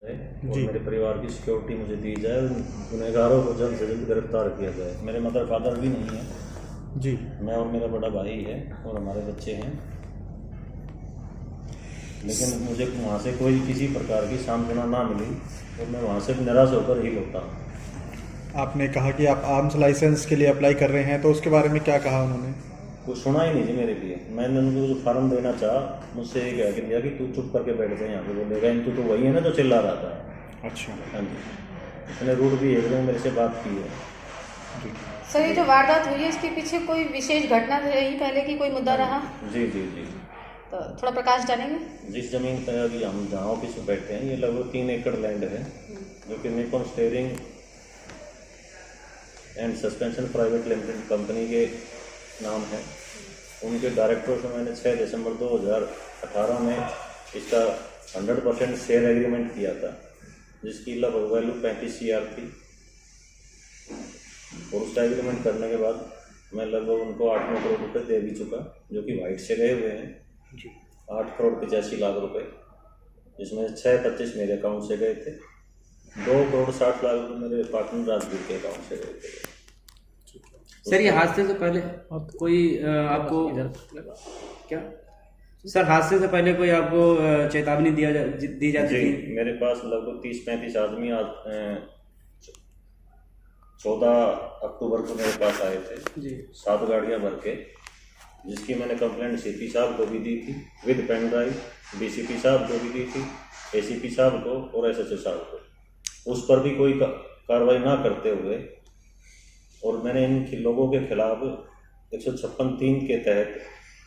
है और जी। मेरे परिवार की सिक्योरिटी मुझे दी जाए, गुनहगारों को जल्द से जल्द गिरफ्तार किया जाए। मेरे मदर फादर भी नहीं है, जी। मैं और मेरा बड़ा भाई है और हमारे बच्चे हैं, लेकिन मुझे वहाँ से कोई किसी प्रकार की सांत्वना ना मिली और मैं वहाँ से निराश होकर ही लौटा। आपने कहा कि आप आर्म्स लाइसेंस के लिए अप्लाई कर रहे हैं, तो उसके बारे में क्या कहा उन्होंने? कुछ सुना ही नहीं जी मेरे लिए। मैंने उनको जो फार्म देना चाहा, मुझसे ये कह के दिया कि तू चुप करके बैठ जाए यहाँ पे, बोलेगा तू तो वही है ना जो चिल्ला रहा था। अच्छा। हाँ जी, इतने रूड भी है, मेरे से बात की है। जी। सर, ये जो वारदात हुई है इसके पीछे कोई विशेष घटना रही पहले की, कोई मुद्दा रहा? जी जी जी। तो थोड़ा प्रकाश डालेंगे। जिस जमीन पर अभी हम जहाँ ऑफिस में बैठे हैं, ये लगभग 3 एकड़ लैंड है, जो कि Nikon steering and suspension private limited company के नाम है। उनके डायरेक्टर से मैंने 6 दिसंबर 2018 में इसका 100% शेयर एग्रीमेंट किया था, जिसकी लगभग वैल्यू 35 CR थी। और उसका एग्रीमेंट करने के बाद मैं लगभग उनको 8-9 करोड़ रुपये दे भी चुका, जो कि वाइट से गए हुए हैं। 8 करोड़ 85 लाख रुपए, जिसमें 6-25 मेरे अकाउंट से गए थे, 2 करोड़ 60 लाख रुपये मेरे पार्टनर राजवीर के अकाउंट से गए थे। सर, ये हादसे से पहले कोई आपको क्या सर हादसे से पहले कोई आपको चेतावनी दी जाती जी, थी? मेरे पास लगभग 30-35 आदमी आज 14 अक्टूबर को मेरे पास आए थे जी। 7 गाड़ियां भर के, जिसकी मैंने कंप्लेंट CP साहब को भी दी थी विद पेन ड्राइव, DCP साहब को भी दी थी, ACP साहब को और SHO साहब को। उस पर भी कोई कार्रवाई ना करते हुए, और मैंने इन लोगों के खिलाफ 156(3) के तहत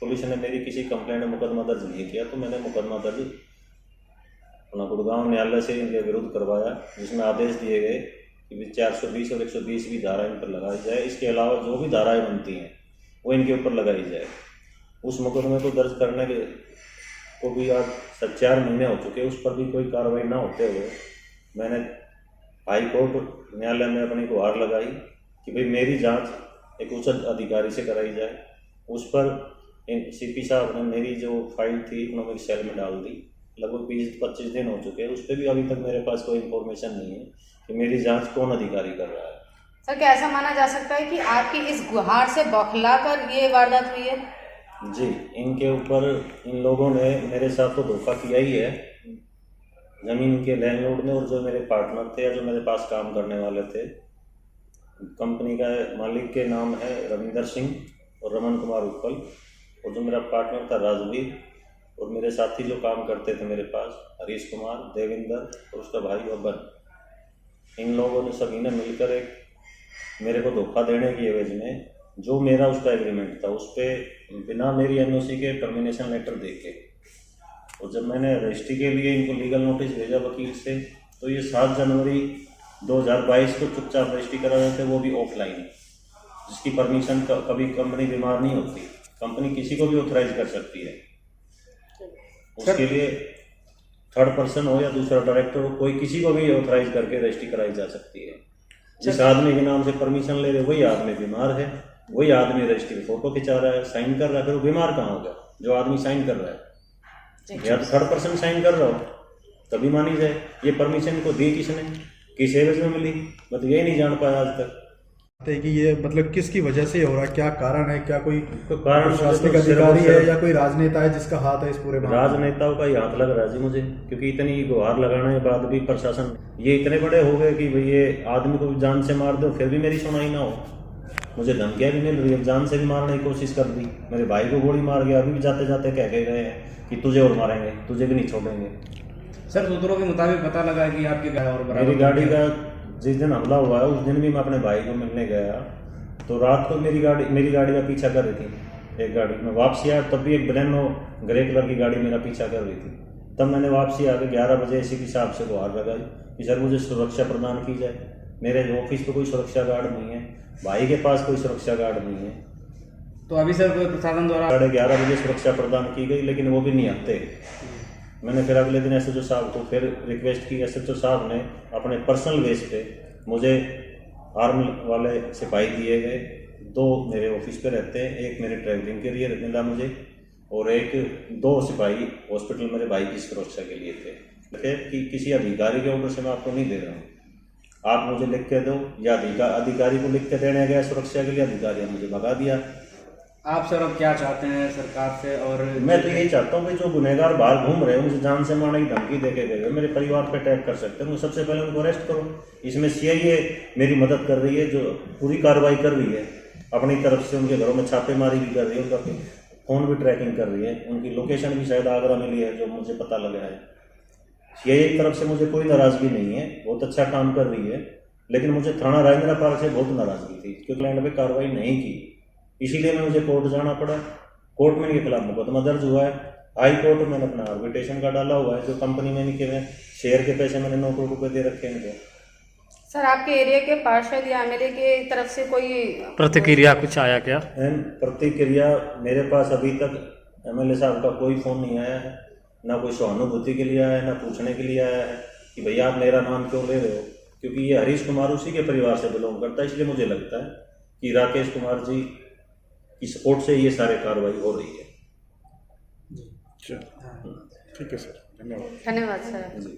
पुलिस ने मेरी किसी कंप्लेंट में मुकदमा दर्ज नहीं किया, तो मैंने मुकदमा दर्ज अपना गुड़गांव न्यायालय से इनके विरुद्ध करवाया, जिसमें आदेश दिए गए कि 420 और 120 की धारा इन पर लगाई जाए। इसके अलावा जो भी धाराएं बनती हैं वो इनके ऊपर लगाई जाए। उस मुकदमे को दर्ज करने के को भी आज 4 महीने हो चुके, उस पर भी कोई कार्रवाई ना होते हुए मैंने हाई कोर्ट न्यायालय में अपनी गुहार लगाई कि भाई मेरी जांच एक उच्च अधिकारी से कराई जाए। उस पर इन CP साहब ने मेरी जो फाइल थी इकोनॉमिक सेल में डाल दी। लगभग 20-25 दिन हो चुके हैं, उस पर भी अभी तक मेरे पास कोई इन्फॉर्मेशन नहीं है कि मेरी जांच कौन अधिकारी कर रहा है। सर, क्या ऐसा माना जा सकता है कि आपकी इस गुहार से बौखलाकर ये वारदात हुई है? जी, इनके ऊपर इन लोगों ने मेरे साथ तो धोखा किया ही है, जमीन के लैंडलॉर्ड ने, और जो मेरे पार्टनर थे या जो मेरे पास काम करने वाले थे। कंपनी का मालिक के नाम है रविंदर सिंह और रमन कुमार उत्पल, और जो मेरा पार्टनर था राजवीर, और मेरे साथी जो काम करते थे मेरे पास हरीश कुमार, देवेंद्र और उसका भाई बब्बर। इन लोगों ने सभी ने मिलकर एक मेरे को धोखा देने की एवज में जो मेरा उसका एग्रीमेंट था उस पर बिना मेरी NOC के टर्मिनेशन लेटर दे के, और जब मैंने रजिस्ट्री के लिए इनको लीगल नोटिस भेजा वकील से, तो ये 7 जनवरी 2022 को चुपचाप रजिस्ट्री करा जाते, वो भी ऑफलाइन, जिसकी परमिशन कभी कंपनी बीमार नहीं होती, कंपनी किसी को भी ऑथराइज कर सकती है। उसके लिए थर्ड पर्सन हो या दूसरा डायरेक्टर हो, कोई किसी को भी ऑथराइज करके रजिस्ट्री कराई जा सकती है। जिस आदमी के नाम से परमिशन ले रहे वही आदमी बीमार है, वही आदमी रजिस्ट्री में फोटो खिंचा रहा है, साइन कर रहा है, फिर वो बीमार कहाँ होगा? जो आदमी साइन कर रहा है, या तो थर्ड पर्सन साइन कर रहा हो तभी मानी जाए। ये परमिशन को दी किसने, किस एवज में मिली, मतलब यही नहीं जान पाया आज तक कि ये मतलब किसकी वजह से हो रहा है, क्या कारण है, क्या कोई तो कारण प्रशासनिक अधिकारी है या कोई राजनेता है जिसका हाथ है इस पूरे मामले में? राजनेताओं का ही हाथ लग रहा है जी मुझे, क्योंकि इतनी गुहार लगाने के बाद भी प्रशासन ये इतने बड़े हो गए कि भाई ये आदमी को जान से मार दो फिर भी मेरी सुनाई ना हो। मुझे धमकियाँ भी मिल रही है, जान से भी मारने की कोशिश कर दी, मेरे भाई को गोली मार गया, अभी भी जाते जाते कह के गए हैं कि तुझे और मारेंगे, तुझे भी नहीं छोड़ेंगे। सर, सूत्रों के मुताबिक पता लगा कि आपकी मेरी गाड़ी का जिस दिन हमला हुआ है उस दिन भी मैं अपने भाई को मिलने गया, तो रात को मेरी गाड़ी का पीछा कर रही थी एक गाड़ी। मैं वापसी आया तब भी एक बलेनो ग्रे कलर की गाड़ी मेरा पीछा कर रही थी। तब मैंने वापसी आके 11 बजे ACP साहब से गुहार लगाई कि सर मुझे सुरक्षा प्रदान की जाए। मेरे ऑफिस पे कोई सुरक्षा गार्ड नहीं है, भाई के पास कोई सुरक्षा गार्ड नहीं है। तो अभी सर कोई प्रशासन द्वारा 11:30 बजे सुरक्षा प्रदान की गई, लेकिन वो भी नहीं आते। मैंने फिर अगले दिन SHO साहब को फिर रिक्वेस्ट की। SHO साहब ने अपने पर्सनल बेस पे मुझे आर्म वाले सिपाही दिए गए, 2 मेरे ऑफिस पे रहते हैं, एक मेरे ट्रैवलिंग के लिए मिला मुझे, और 2 सिपाही हॉस्पिटल मेरे भाई की सुरक्षा के लिए थे। कि किसी अधिकारी के ऑर्डर से मैं आपको नहीं दे रहा हूँ, आप मुझे लिख के दो, या अधिकारी को लिख के देने गया सुरक्षा के लिए, अधिकारी ने मुझे भगा दिया। आप सर अब क्या चाहते हैं सरकार से? और मैं तो यही चाहता हूँ कि जो गुनहगार बाहर घूम रहे हैं मुझे जान से मारने की धमकी देके गए, मेरे परिवार पे अटैक कर सकते हैं, मुझे सबसे पहले उनको अरेस्ट करो। इसमें सीआईए मेरी मदद कर रही है, जो पूरी कार्रवाई कर रही है अपनी तरफ से, उनके घरों में छापेमारी भी कर रही है, उनका फ़ोन भी ट्रैकिंग कर रही है, उनकी लोकेशन भी शायद आगरा मिली है जो मुझे पता लगा है। सीआईए की तरफ से मुझे कोई नाराज़गी नहीं है, बहुत अच्छा काम कर रही है, लेकिन मुझे थाना राजेंद्र पार्क से बहुत नाराज़गी थी क्योंकि लैंड पे कार्रवाई नहीं की, इसीलिए मैं मुझे कोर्ट जाना पड़ा। कोर्ट में इनके खिलाफ मुकदमा दर्ज हुआ है, हाई कोर्ट में मैंने अपना आर्बिट्रेशन का डाला हुआ है, जो कंपनी में इनके में शेयर के पैसे मैंने 9 करोड़ रुपये दे रखे हैं इनको। सर आपके एरिया के पार्षद या एमएलए के तरफ से कोई प्रतिक्रिया कुछ आया क्या? प्रतिक्रिया मेरे पास अभी तक एमएलए साहब का कोई फ़ोन नहीं आया है, ना कोई सहानुभूति के लिए आया है, ना पूछने के लिए आया है कि भैया आप मेरा नाम क्यों ले रहे हो, क्योंकि ये हरीश कुमार उसी के परिवार से बिलोंग करता है, इसलिए मुझे लगता है कि राकेश कुमार जी की सपोर्ट से ये सारे कार्रवाई हो रही है। ठीक है सर, धन्यवाद। धन्यवाद सर। जी।